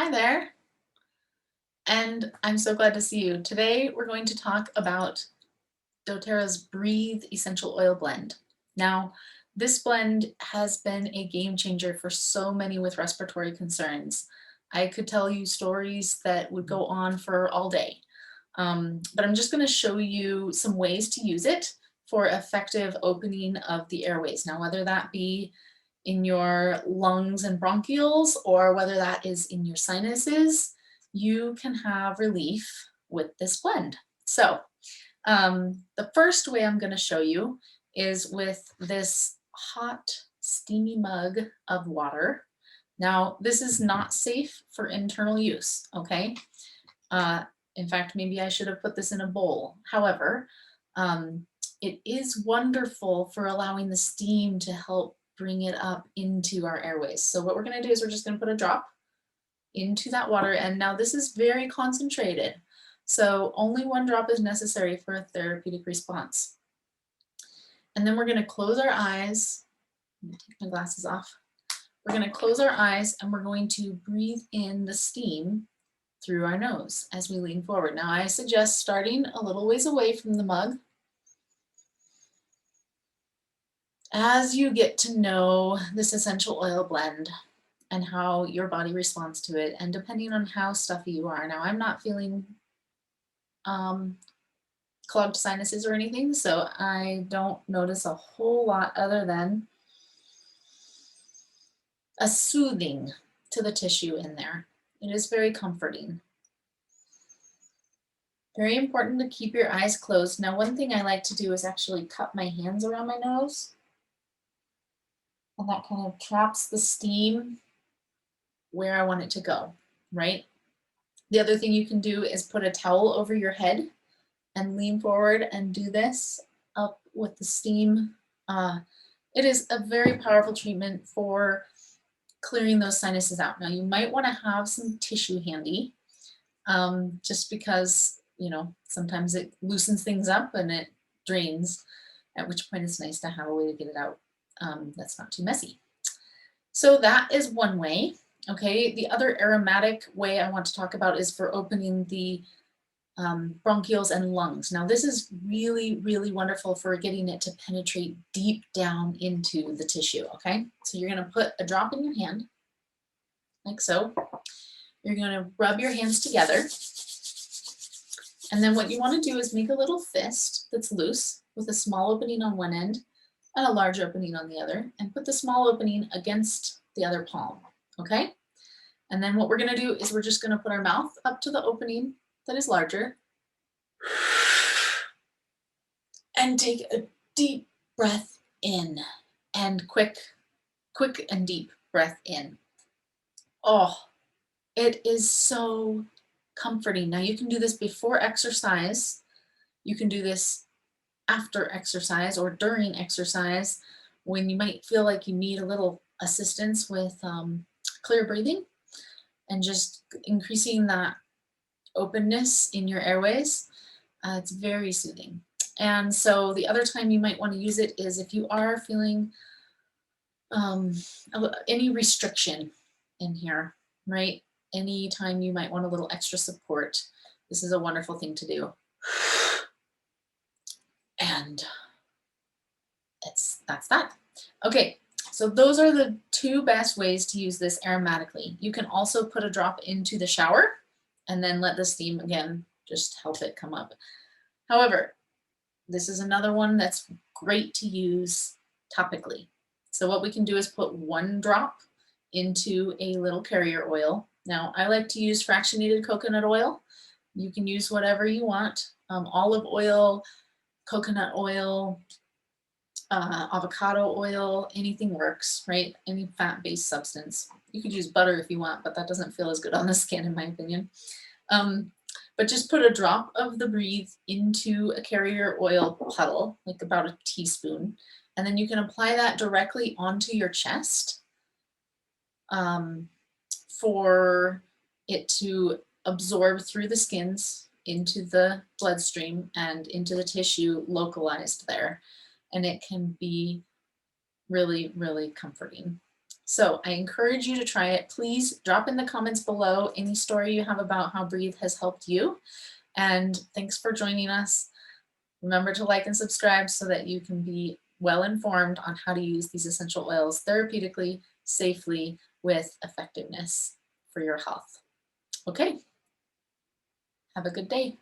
Hi there, and I'm so glad to see you. Today we're going to talk about doTERRA's Breathe Essential Oil Blend. Now, this blend has been a game changer for so many with respiratory concerns. I could tell you stories that would go on for all day, but I'm just going to show you some ways to use it for effective opening of the airways. Now, whether that be in your lungs and bronchioles or whether that is in your sinuses, you can have relief with this blend. So the first way I'm going to show you is with this hot, steamy mug of water. Now, this is not safe for internal use, okay? In fact, maybe I should have put this in a bowl. However, it is wonderful for allowing the steam to help bring it up into our airways. So what we're going to do is we're just going to put a drop into that water. And now this is very concentrated. So only one drop is necessary for a therapeutic response. And then we're going to close our eyes. I'm going to take my glasses off. We're going to close our eyes and we're going to breathe in the steam through our nose as we lean forward. Now I suggest starting a little ways away from the mug. As you get to know this essential oil blend and how your body responds to it, and depending on how stuffy you are. Now I'm not feeling clogged sinuses or anything, so I don't notice a whole lot other than a soothing to the tissue in there. It is very comforting. Very important to keep your eyes closed. Now, one thing I like to do is actually cup my hands around my nose, and that kind of traps the steam where I want it to go, right? The other thing you can do is put a towel over your head and lean forward and do this up with the steam. It is a very powerful treatment for clearing those sinuses out. Now you might want to have some tissue handy, just because, you know, sometimes it loosens things up and it drains, at which point it's nice to have a way to get it out that's not too messy. So that is one way. Okay, the other aromatic way I want to talk about is for opening the bronchioles and lungs. Now this is really, really wonderful for getting it to penetrate deep down into the tissue, okay? So you're gonna put a drop in your hand, like so. You're gonna rub your hands together. And then what you wanna do is make a little fist that's loose with a small opening on one end and a large opening on the other, and put the small opening against the other palm, okay? And then what we're gonna do is we're just gonna put our mouth up to the opening that is larger and take a deep breath in, and quick and deep breath in. Oh, it is so comforting. Now you can do this before exercise. You can do this after exercise or during exercise when you might feel like you need a little assistance with clear breathing and just increasing that openness in your airways. It's very soothing. And so the other time you might want to use it is if you are feeling any restriction in here, right? Anytime you might want a little extra support, this is a wonderful thing to do. And that's that. Okay, so those are the two best ways to use this aromatically. You can also put a drop into the shower and then let the steam, again, just help it come up. However, this is another one that's great to use topically. So what we can do is put one drop into a little carrier oil. Now, I like to use fractionated coconut oil. You can use whatever you want, olive oil, coconut oil, avocado oil, anything works, right? Any fat-based substance. You could use butter if you want, but that doesn't feel as good on the skin, in my opinion. But just put a drop of the Breathe into a carrier oil puddle, like about a teaspoon, and then you can apply that directly onto your chest for it to absorb through the skins into the bloodstream and into the tissue localized there. And it can be really, really comforting. So I encourage you to try it. Please drop in the comments below any story you have about how Breathe has helped you. And thanks for joining us. Remember to like and subscribe so that you can be well informed on how to use these essential oils therapeutically, safely, with effectiveness for your health. Okay, have a good day.